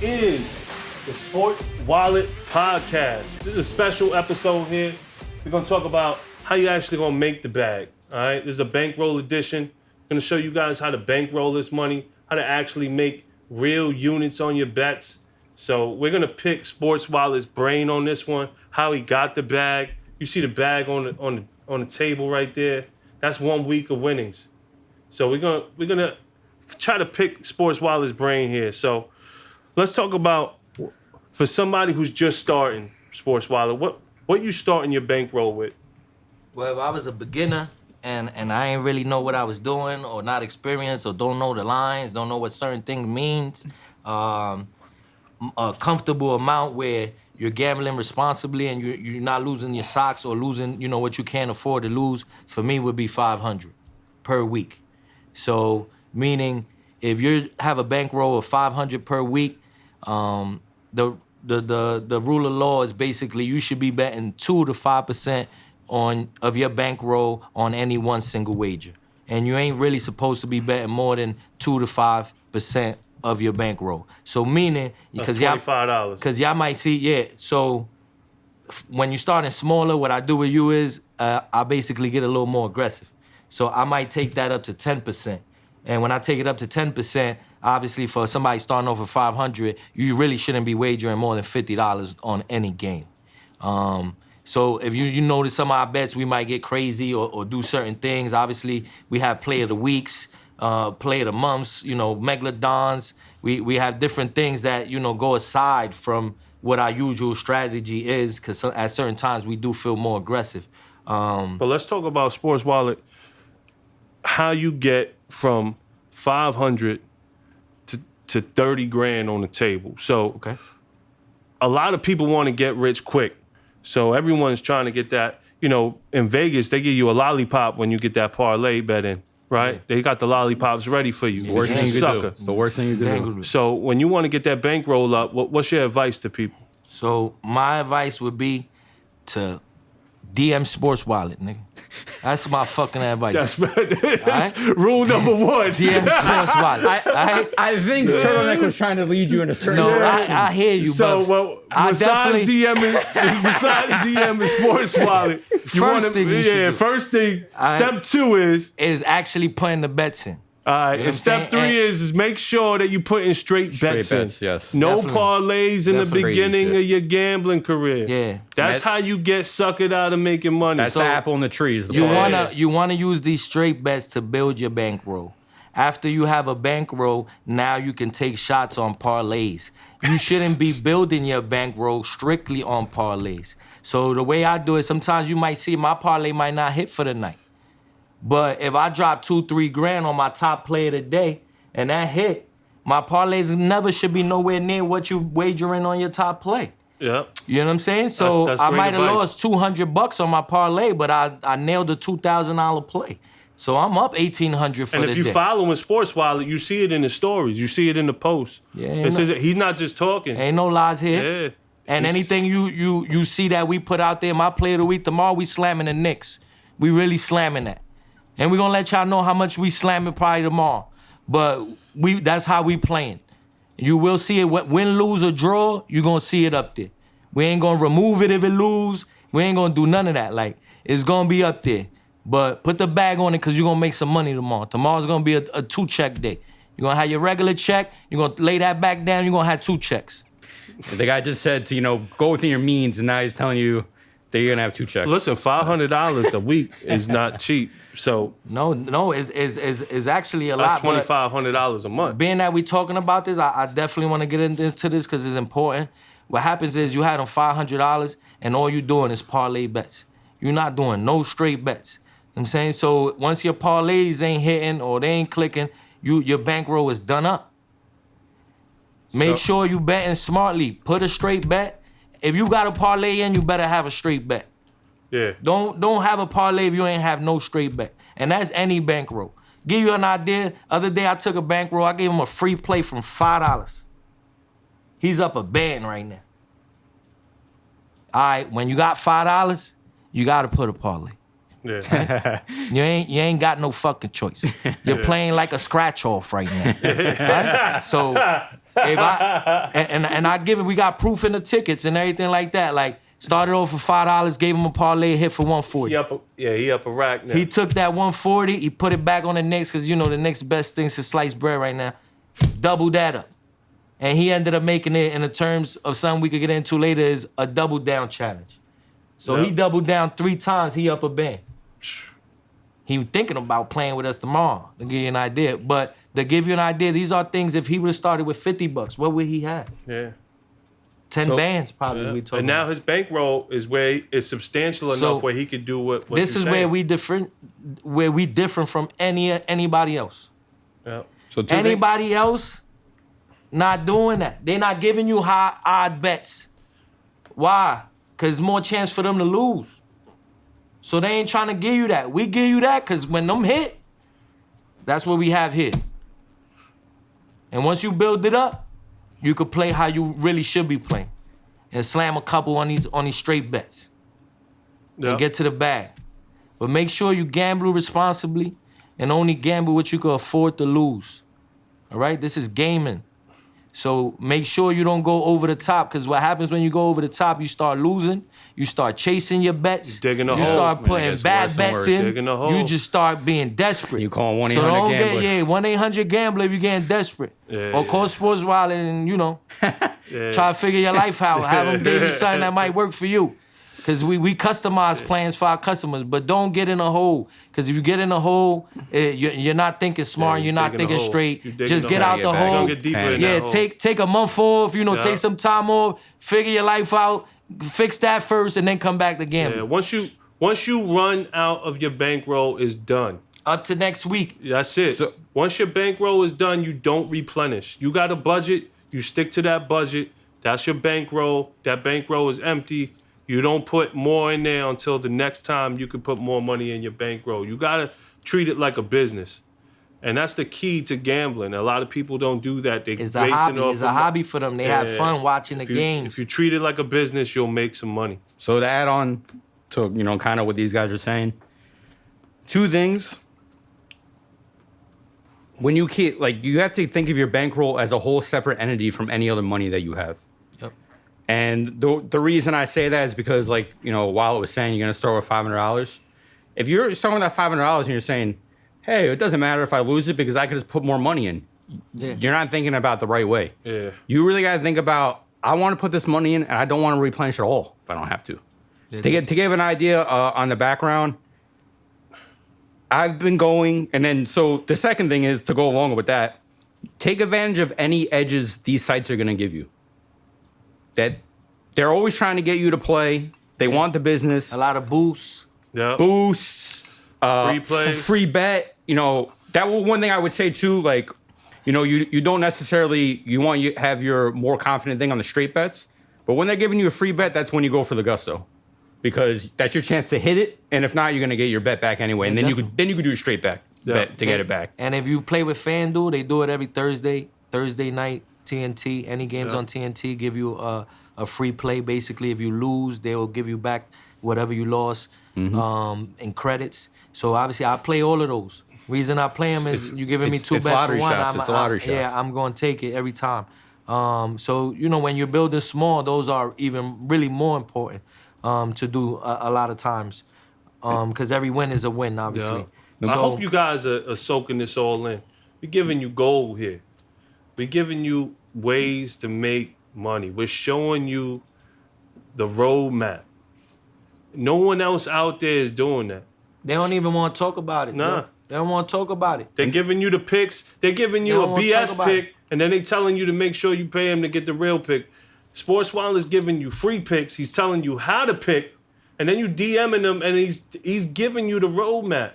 is the Sportswallet podcast. This is a special episode here. We're going to talk about how you actually going to make the bag. All right, this is a bankroll edition. I'm going to show you guys how to bankroll this money, how to actually make real units on your bets. So we're going to pick Sportswallet's brain on this one, how he got the bag. You see the bag on the table right there. That's 1 week of winnings. So we're gonna try to pick Sportswallet's brain here. So let's talk about, for somebody who's just starting Sportswallet, what you starting your bankroll with? Well, if I was a beginner and I ain't really know what I was doing or not experienced or don't know the lines, don't know what certain thing means, a comfortable amount where you're gambling responsibly and you're not losing your socks or losing, what you can't afford to lose, for me would be $500 per week. So, meaning if you have a bankroll of $500 per week, the rule of law is basically you should be betting 2 to 5% of your bankroll on any one single wager. And you ain't really supposed to be betting more than 2 to 5% of your bankroll. So meaning, because $25. Because y'all might see, so when you starting smaller, what I do with you is I basically get a little more aggressive. So I might take that up to 10%. And when I take it up to 10%, obviously for somebody starting off with $500, you really shouldn't be wagering more than $50 on any game. So if you notice some of our bets, we might get crazy or do certain things. Obviously, we have play of the weeks, play of the months, megalodons. We have different things that, go aside from what our usual strategy is, because at certain times we do feel more aggressive. But let's talk about Sportswallet, how you get from 500 to 30 grand on the table. So okay. A lot of people want to get rich quick. So everyone's trying to get that. In Vegas, they give you a lollipop when you get that parlay bet in, right? Yeah. They got the lollipops ready for you. It's the worst thing you could do. It's the worst thing you could do. So when you want to get that bankroll up, what's your advice to people? So my advice would be to DM Sportswallet, nigga. That's my fucking advice. That's rule number one. DM Sportswallet. I think Turtleneck was trying to lead you in a certain direction. I hear you, so, but besides DMing Sportswallet, first thing, step 2 is actually putting the bets in. All right, and step 3 is make sure that you put in straight bets in. Yes. No Definitely. parlays in the beginning of your gambling career. Yeah. That's how you get suckered out of making money. That's the apple in the trees. You wanna use these straight bets to build your bankroll. After you have a bankroll, now you can take shots on parlays. You shouldn't be building your bankroll strictly on parlays. So the way I do it, sometimes you might see my parlay might not hit for the night. But if I drop 2-3 grand on my top play of the day and that hit, my parlays never should be nowhere near what you wagering on your top play. Yeah. You know what I'm saying? So that's I might have advice. lost $200 on my parlay, but I nailed a $2,000 play. So I'm up $1,800 for the day. And if you're following Sportswallet, you see it in the stories. You see it in the posts. Yeah, He's not just talking. Ain't no lies here. Yeah. And anything you see that we put out there, my play of the week tomorrow, we slamming the Knicks. We really slamming that. And we're going to let y'all know how much we slamming probably tomorrow. But that's how we playing. You will see it. Win, lose, or draw, you're going to see it up there. We ain't going to remove it if it lose. We ain't going to do none of that. It's going to be up there. But put the bag on it because you're going to make some money tomorrow. Tomorrow's going to be a 2-check day. You're going to have your regular check. You're going to lay that back down. You're going to have 2 checks. The guy just said to, go within your means, and now he's telling you that you're gonna have 2 checks. Listen, $500 a week is not cheap. So no, it's actually a that's lot. $2,500 a month. Being that we talking about this, I definitely want to get into this because it's important. What happens is you had them $500 and all you doing is parlay bets. You're not doing no straight bets. You know what I'm saying? So once your parlays ain't hitting or they ain't clicking, your bankroll is done up. Make sure you betting smartly. Put a straight bet. If you got a parlay in, you better have a straight bet. Yeah. Don't have a parlay if you ain't have no straight bet. And that's any bankroll. Give you an idea. Other day I took a bankroll. I gave him a free play from $5. He's up a band right now. All right, when you got $5, you got to put a parlay. Yeah. You ain't got no fucking choice. You're playing like a scratch off right now. Right? So If I and I give it, we got proof in the tickets and everything like that. Like started off for $5, gave him a parlay hit for 140. He up a rack now. He took that 140, he put it back on the Knicks because the Knicks' best thing is sliced bread right now. Doubled that up. And he ended up making it in the terms of something we could get into later is a double down challenge. So he doubled down 3 times, he up a band. He was thinking about playing with us tomorrow, to give you an idea. But to give you an idea, these are things, if he would have started with $50, what would he have? Yeah. 10 bands probably. Yeah. We talking And now about. his bankroll is substantial enough where he could do what this is where we different from anybody else. Yeah. So Anybody else not doing that. They're not giving you high odd bets. Why? Because it's more chance for them to lose. So they ain't trying to give you that. We give you that because when them hit, that's what we have here. And once you build it up, you could play how you really should be playing. And slam a couple on these straight bets. Yep. And get to the bag. But make sure you gamble responsibly and only gamble what you can afford to lose. All right? This is gaming. So make sure you don't go over the top, because what happens when you go over the top, you start losing, you start chasing your bets, Digging a you hole. start Man, it putting gets bad worse and bets worse. in, Digging a hole. you just start being desperate. You call 1-800 So don't gambler. get 1-800-GAMBLER if you're getting desperate. Yeah, Or call Sportswallet and, Yeah. try to figure your life out. Have them give you something that might work for you. Because we customize plans for our customers, but don't get in a hole. Because if you get in a hole, you're not thinking smart, Yeah, you're not digging a thinking hole. straight. You digging Just a get hole. out the Get back. hole. Don't get deeper in Yeah, that hole. take a month off, Yeah. take some time off, figure your life out, fix that first, and then come back to gambling. Yeah, once you run out of your bankroll, is done. Up to next week. That's it. So- Once your bankroll is done, you don't replenish. You got a budget, you stick to that budget. That's your bankroll. That bankroll is empty. You don't put more in there until the next time you can put more money in your bankroll. You gotta treat it like a business. And that's the key to gambling. A lot of people don't do that. They It's a base it hobby. off It's of- a hobby for them. They have Yeah. fun watching the If you- games. If you treat it like a business, you'll make some money. So to add on to kind of what these guys are saying, 2 things. When you you have to think of your bankroll as a whole separate entity from any other money that you have. Yep. And the reason I say that is because, while it was saying you're gonna start with $500, if you're starting with that $500 and you're saying, hey, it doesn't matter if I lose it because I could just put more money in, Yeah. you're not thinking about the right way. Yeah. You really got to think about, I want to put this money in and I don't want to replenish it all if I don't have to. Yeah. To give an idea on the background, I've been going, and then so the second thing is to go along with that, take advantage of any edges these sites are going to give you. That they're always trying to get you to play. They want the business, A lot of boosts. Yeah. boosts, Free plays. free bet. That was one thing I would say too. You don't necessarily have your more confident thing on the straight bets, but when they're giving you a free bet, that's when you go for the gusto, because that's your chance to hit it. And if not, you're gonna get your bet back anyway, and then you could do a straight bet to get it back. And if you play with FanDuel, they do it every Thursday night, TNT. Any games on TNT give you a free play. Basically, if you lose, they will give you back whatever you lost in credits. So obviously, I play all of those. Reason I play them is you giving me it's 2 bets lottery for one. shots. It's lottery shots. Yeah, I'm going to take it every time. So when you're building small, those are even really more important to do a lot of times, because every win is a win, obviously. I hope you guys are soaking this all in. We're giving you gold here. We're giving you ways to make money. We're showing you the roadmap. No one else out there is doing that. They don't even want to talk about it. Nah. Yo. They don't want to talk about it. They're giving you the picks. They're giving you They a don't wanna talk BS about pick, it. and then they telling you to make sure you pay him to get the real pick. Sportswallet is giving you free picks. He's telling you how to pick, and then you DMing him, and he's giving you the roadmap.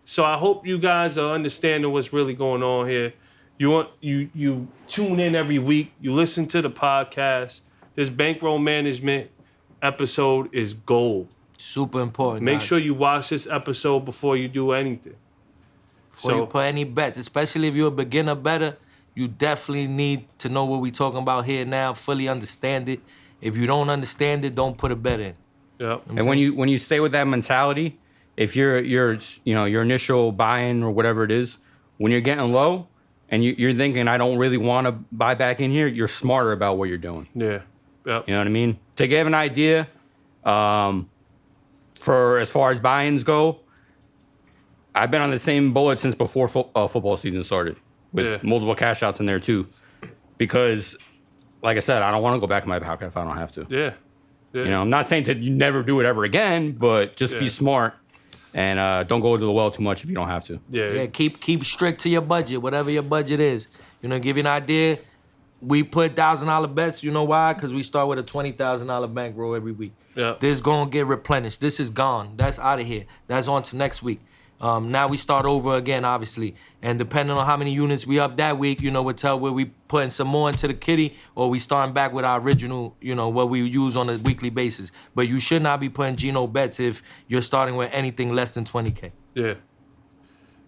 So I hope you guys are understanding what's really going on here. You tune in every week. You listen to the podcast. This bankroll management episode is gold. Super important. Make guys. sure you watch this episode before you do anything. Before you put any bets, especially if you're a beginner bettor, you definitely need to know what we're talking about here now, fully understand it. If you don't understand it, don't put a bet in. Yep. And when you stay with that mentality, if your initial buy-in or whatever it is, when you're getting low, and you're thinking, I don't really want to buy back in here, you're smarter about what you're doing. Yeah. Yep. You know what I mean? To give an idea, for as far as buy-ins go, I've been on the same bullet since before football season started, with multiple cash outs in there too. Because, like I said, I don't want to go back in my pocket if I don't have to. Yeah. Yeah. You know, I'm not saying that you never do it ever again, but just be smart and don't go to the well too much if you don't have to. Yeah, keep strict to your budget, whatever your budget is. You know, give you an idea. We put $1,000 bets. You know why? Because we start with a $20,000 bankroll every week. Yeah. This gonna get replenished. This is gone. That's out of here. That's on to next week. Now we start over again, obviously. And depending on how many units we up that week, you know, we'll tell where we putting some more into the kitty or we starting back with our original, you know, what we use on a weekly basis. But you should not be putting Geno bets if you're starting with anything less than 20K. Yeah.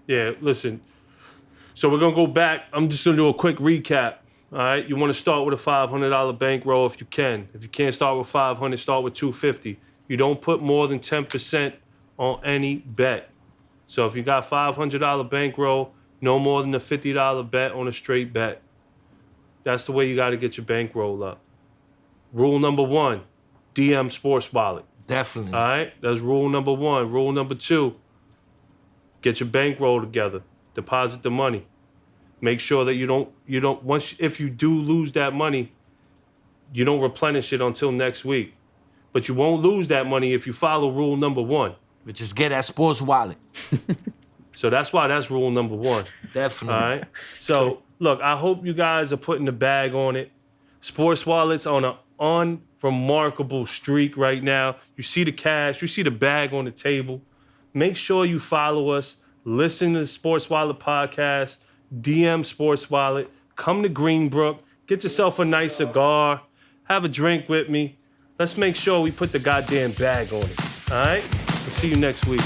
Yeah, listen. So we're going to go back. I'm just going to do a quick recap. All right? You want to start with a $500 bankroll if you can. If you can't start with $500, start with $250. You don't put more than 10% on any bet. So if you got $500 bankroll, no more than a $50 bet on a straight bet. That's the way you got to get your bankroll up. Rule number 1, DM Sportswallet. Definitely. All right? That's rule number 1. Rule number 2, get your bankroll together. Deposit the money. Make sure that you don't if you do lose that money, you don't replenish it until next week. But you won't lose that money if you follow rule number 1. But just get that sports wallet. So that's why that's rule number 1. Definitely. All right? So, look, I hope you guys are putting the bag on it. Sportswallet's on an unremarkable streak right now. You see the cash. You see the bag on the table. Make sure you follow us. Listen to the Sportswallet podcast. DM Sportswallet. Come to Greenbrook. Get yourself a nice cigar. Have a drink with me. Let's make sure we put the goddamn bag on it. All right? We'll see you next week.